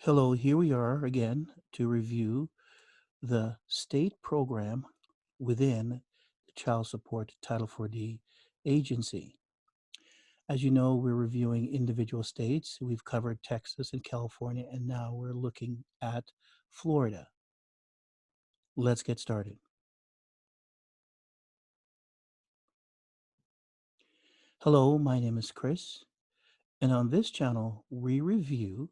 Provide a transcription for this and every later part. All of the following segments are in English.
Hello, here we are again to review the state program within the Child Support Title 4D agency. As you know, we're reviewing individual states. We've covered Texas and California, and now we're looking at Florida. Let's get started. Hello, my name is Chris, and on this channel, we review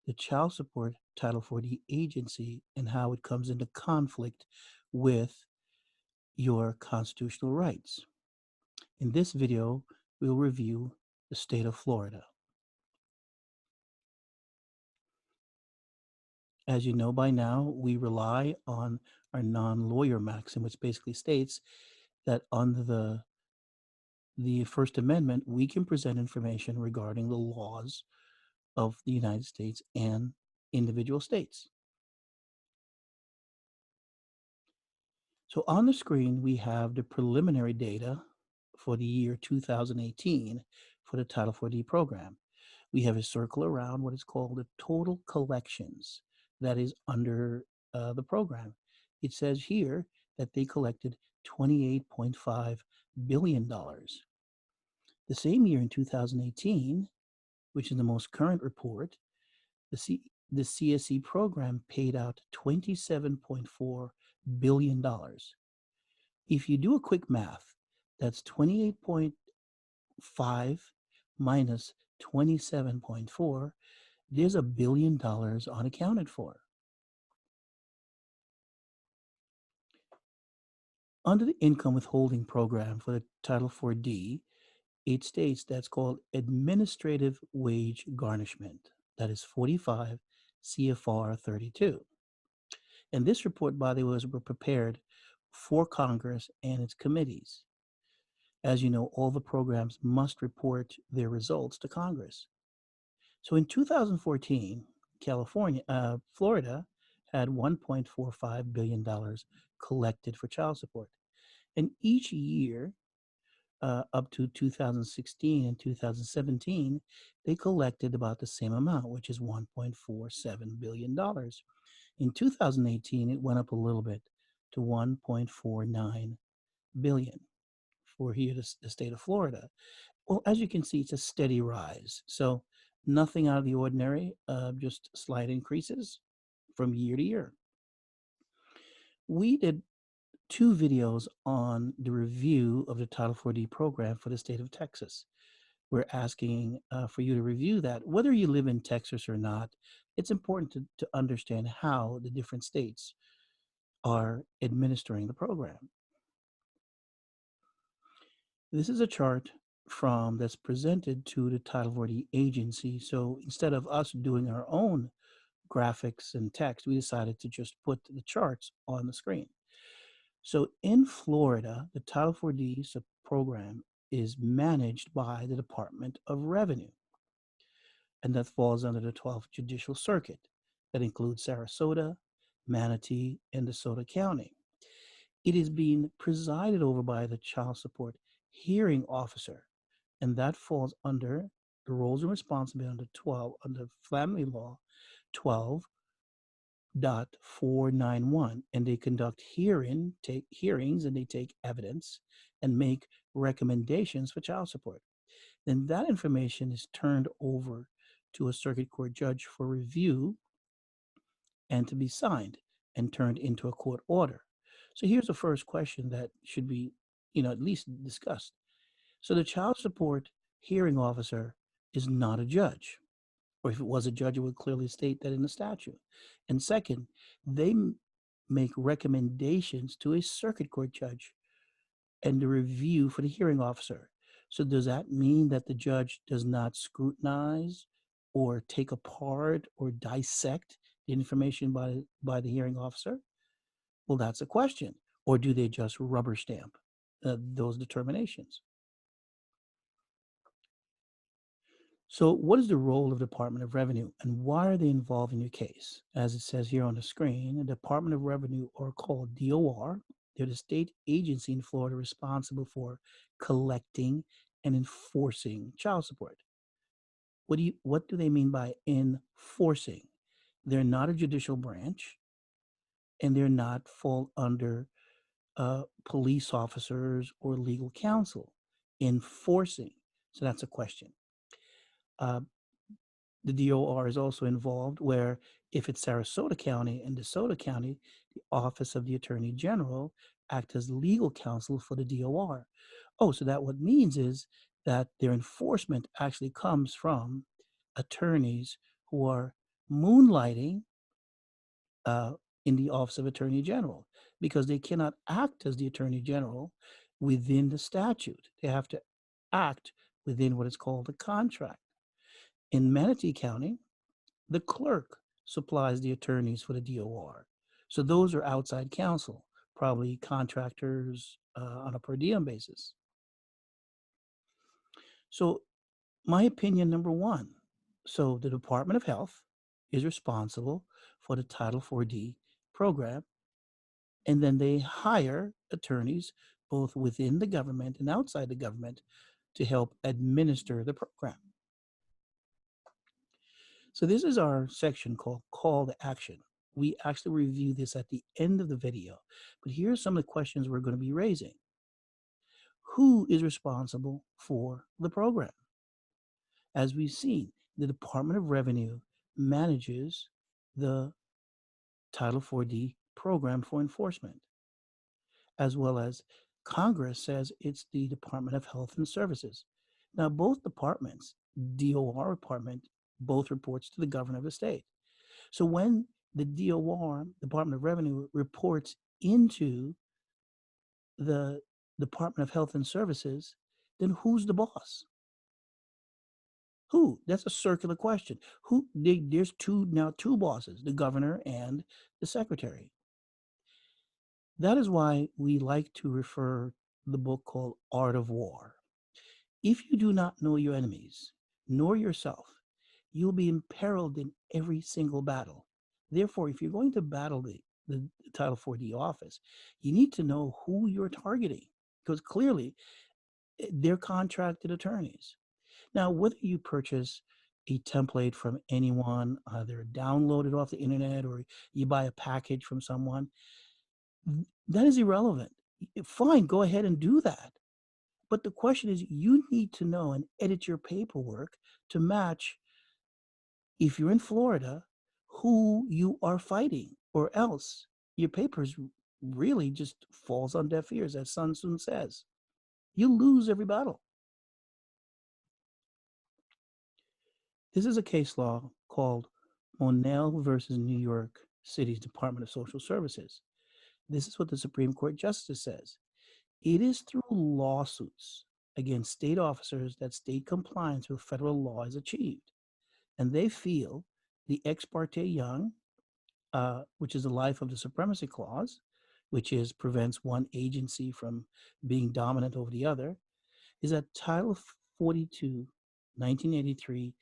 the Child Support Title 4D agency and how it comes into conflict with your constitutional rights. In this video, we'll review the state of Florida. As you know by now, we rely on our non-lawyer maxim, which basically states that under the First Amendment, we can present information regarding the laws of the United States and individual states. So on the screen, we have the preliminary data for the year 2018 for the Title 4D program. We have a circle around what is called the total collections that is under the program. It says here that they collected $28.5 billion. The same year in 2018, which is the most current report, the CSE program paid out $27.4 billion. If you do a quick math, that's 28.5 minus 27.4, there's $1 billion unaccounted for. Under the income withholding program for the Title 4D, it states that's called administrative wage garnishment. That is 45 CFR 32. And this report, by the way, was prepared for Congress and its committees. As you know, all the programs must report their results to Congress. So in 2014, Florida had $1.45 billion collected for child support. And each year, up to 2016 and 2017, they collected about the same amount, which is $1.47 billion. In 2018, it went up a little bit to $1.49 billion for here, the state of Florida. Well, as you can see, it's a steady rise. So nothing out of the ordinary, just slight increases from year to year. We did 2 videos on the review of the Title 4D program for the state of Texas. We're asking for you to review that. Whether you live in Texas or not, it's important to understand how the different states are administering the program. This is a chart that's presented to the Title 4D agency. So instead of us doing our own graphics and text, we decided to just put the charts on the screen. So in Florida, the Title 4D program is managed by the Department of Revenue, and that falls under the 12th Judicial Circuit. That includes Sarasota, Manatee, and DeSoto County. It is being presided over by the Child Support Hearing Officer, and that falls under the roles and responsibility under Family Law 12.491, and they conduct hearings, and they take evidence and make recommendations for child support. Then that information is turned over to a circuit court judge for review and to be signed and turned into a court order. So here's the first question that should be, at least discussed. So the child support hearing officer is not a judge, or if it was a judge, it would clearly state that in the statute. And second, they make recommendations to a circuit court judge and the review for the hearing officer. So does that mean that the judge does not scrutinize or take apart or dissect the information by the hearing officer? Well, that's a question. Or do they just rubber stamp those determinations? So what is the role of the Department of Revenue, and why are they involved in your case? As it says here on the screen, the Department of Revenue, or called DOR, they're the state agency in Florida responsible for collecting and enforcing child support. What do they mean by enforcing? They're not a judicial branch, and they're not fall under police officers or legal counsel enforcing. So that's a question. Uh, the DOR is also involved where if it's Sarasota County and DeSoto County, the Office of the Attorney General act as legal counsel for the DOR. Oh, so that what means is that their enforcement actually comes from attorneys who are moonlighting uh, in the Office of Attorney General because they cannot act as the Attorney General within the statute. They have to act within what is called a contract. In Manatee County, the clerk supplies the attorneys for the DOR. So those are outside counsel, probably contractors on a per diem basis. So my opinion, number one, so the Department of Health is responsible for the Title 4D program, and then they hire attorneys both within the government and outside the government to help administer the program. So this is our section called Call to Action. We actually review this at the end of the video, but here's some of the questions we're going to be raising. Who is responsible for the program? As we've seen, the Department of Revenue manages the Title 4D program for enforcement, as well as Congress says it's the Department of Health and Services. Now, both departments, DOR department, both reports to the governor of the state. So when the DOR, Department of Revenue, reports into the Department of Health and Services, then who's the boss? Who? That's a circular question. There's two bosses, the governor and the secretary. That is why we like to refer the book called Art of War. If you do not know your enemies, nor yourself, you'll be imperiled in every single battle. Therefore, if you're going to battle the Title 4D office, you need to know who you're targeting, because clearly they're contracted attorneys. Now, whether you purchase a template from anyone, either download it off the internet or you buy a package from someone, that is irrelevant. Fine, go ahead and do that. But the question is, you need to know and edit your paperwork to match, if you're in Florida, who you are fighting, or else your papers really just falls on deaf ears, as Sun Tzu says. You lose every battle. This is a case law called Monell versus New York City's Department of Social Services. This is what the Supreme Court Justice says. It is through lawsuits against state officers that state compliance with federal law is achieved. And they feel the Ex parte Young, which is the life of the supremacy clause, which prevents one agency from being dominant over the other, is that Title 42, 1983,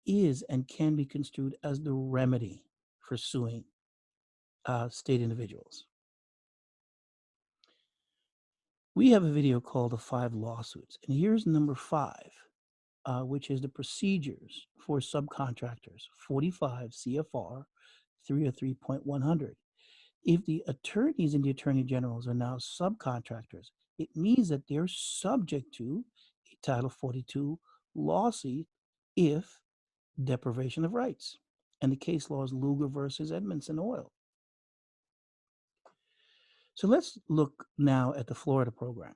is and can be construed as the remedy for suing state individuals. We have a video called The 5 Lawsuits, and here's number 5, which is the procedures for subcontractors, 45 CFR 303.100. If the attorneys and the attorney generals are now subcontractors, it means that they're subject to a Title 42 lawsuit if deprivation of rights. And the case law is Lugar versus Edmondson Oil. So let's look now at the Florida program.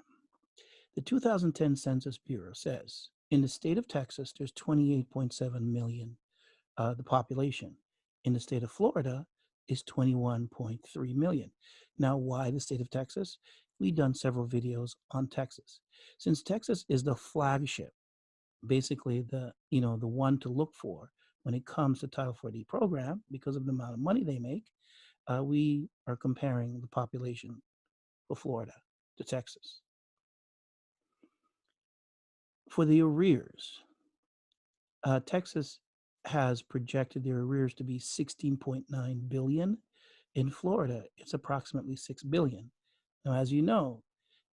The 2010 Census Bureau says in the state of Texas, there's 28.7 million, the population. In the state of Florida is 21.3 million. Now, why the state of Texas? We've done several videos on Texas. Since Texas is the flagship, basically the one to look for when it comes to Title 4D program because of the amount of money they make, we are comparing the population for Florida to Texas. For the arrears, Texas has projected their arrears to be 16.9 billion. In Florida, it's approximately 6 billion. Now, as you know,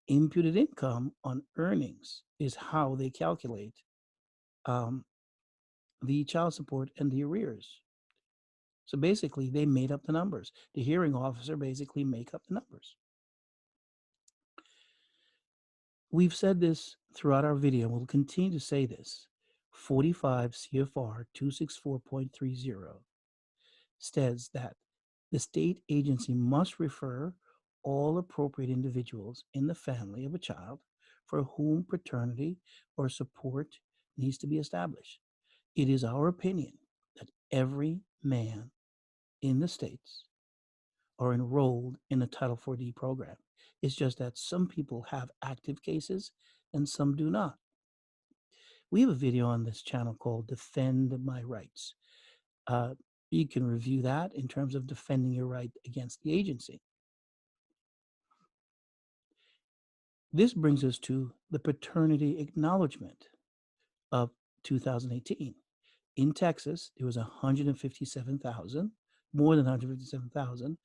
imputed income on earnings is how they calculate the child support and the arrears. So basically, they made up the numbers. The hearing officer basically make up the numbers. We've said this throughout our video. We'll continue to say this. 45 CFR 264.30 says that the state agency must refer all appropriate individuals in the family of a child for whom paternity or support needs to be established. It is our opinion that every man in the states are enrolled in the Title 4D program. It's just that some people have active cases and some do not. We have a video on this channel called Defend My Rights. You can review that in terms of defending your right against the agency. This brings us to the paternity acknowledgement of 2018. In Texas, there was 157,000, more than 157,000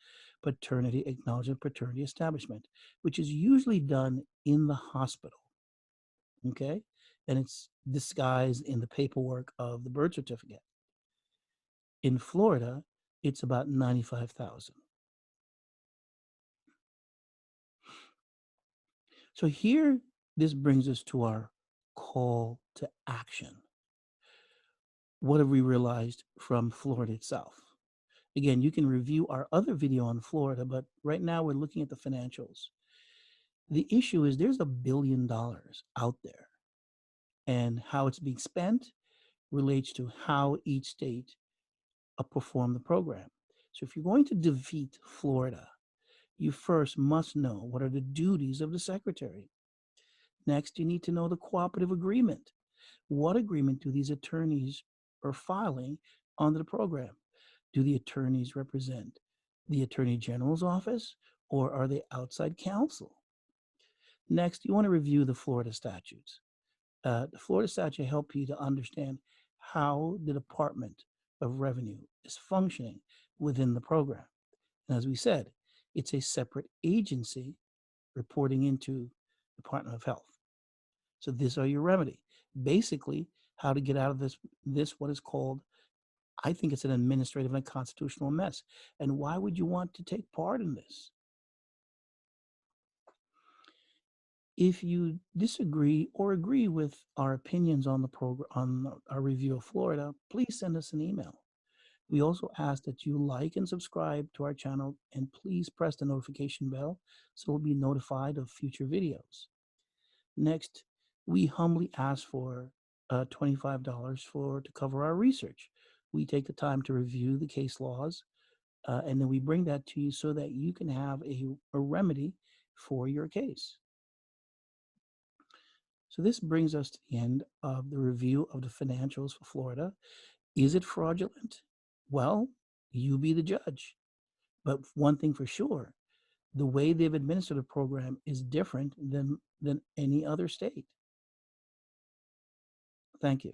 paternity acknowledgement, paternity establishment, which is usually done in the hospital, okay? And it's disguised in the paperwork of the birth certificate. In Florida, it's about 95,000. So here, this brings us to our call to action. What have we realized from Florida itself? Again, you can review our other video on Florida, but right now we're looking at the financials. The issue is there's $1 billion out there, and how it's being spent relates to how each state performed the program. So if you're going to defeat Florida, you first must know what are the duties of the secretary. Next, you need to know the cooperative agreement. What agreement do these attorneys are filing under the program? Do the attorneys represent the Attorney General's office, or are they outside counsel? Next, you want to review the Florida statutes. The Florida statute helps you to understand how the Department of Revenue is functioning within the program. And as we said, it's a separate agency reporting into the Department of Health. So these are your remedy. Basically, how to get out of this what is called, I think it's an administrative and constitutional mess. And why would you want to take part in this? If you disagree or agree with our opinions on the program, on our review of Florida, please send us an email. We also ask that you like and subscribe to our channel, and please press the notification bell so you'll be notified of future videos. Next, we humbly ask for $25 to cover our research. We take the time to review the case laws, and then we bring that to you so that you can have a remedy for your case. So this brings us to the end of the review of the financials for Florida. Is it fraudulent? Well, you be the judge. But one thing for sure, the way they've administered the program is different than any other state. Thank you.